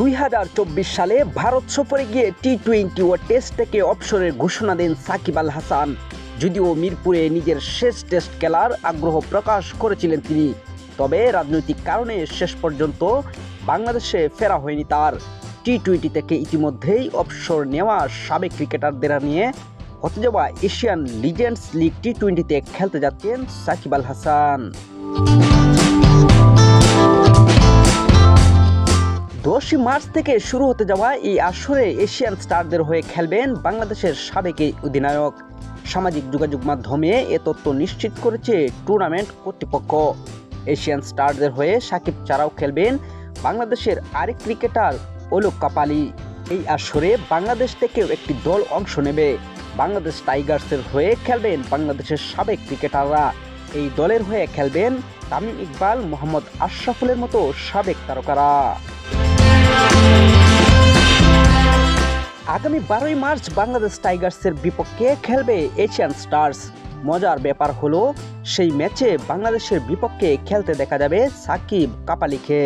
2024 সালে ভারত সফরে গিয়ে টি-20 ও টেস্ট থেকে অবসরের ঘোষণা দেন সাকিব আল হাসান। যদিও মিরপুরে নিজের শেষ টেস্ট খেলার আগ্রহ প্রকাশ করেছিলেন তিনি, তবে রাজনৈতিক কারণে শেষ পর্যন্ত বাংলাদেশে ফেরা হয়নি তার। টি-20 থেকে ইতিমধ্যেই অবসর নেওয়া সাবেক ক্রিকেটারদের নিয়ে হতে যাওয়া এশিয়ান লিজেন্ডস লিগ টি-20তে খেলতে যাচ্ছেন সাকিব আল হাসান। 10 মার্চ থেকে শুরু হতে যাওয়া এই আসরে এশিয়ান স্টারদের হয়ে খেলবেন বাংলাদেশের সাবেক এই অধিনায়ক। সামাজিক যোগাযোগ মাধ্যমে এ তথ্য নিশ্চিত করেছে টুর্নামেন্ট কর্তৃপক্ষ। এশিয়ান স্টারদের হয়ে সাকিব ছাড়াও খেলবেন বাংলাদেশের আরেক ক্রিকেটার অলোক কাপালি। এই আসরে বাংলাদেশ থেকেও একটি দল অংশ নেবে। বাংলাদেশ টাইগার্সের হয়ে খেলবেন বাংলাদেশের সাবেক ক্রিকেটাররা। এই দলের হয়ে খেলবেন তামিম ইকবাল, মোহাম্মদ আশরাফুলের মতো সাবেক তারকারা। আগামী 12 মার্চ বাংলাদেশ টাইগার্সের বিপক্ষে খেলবে এশিয়ান স্টার্স। মজার ব্যাপার হলো সেই ম্যাচে বাংলাদেশের বিপক্ষে খেলতে দেখা যাবে সাকিব কাপালিকে।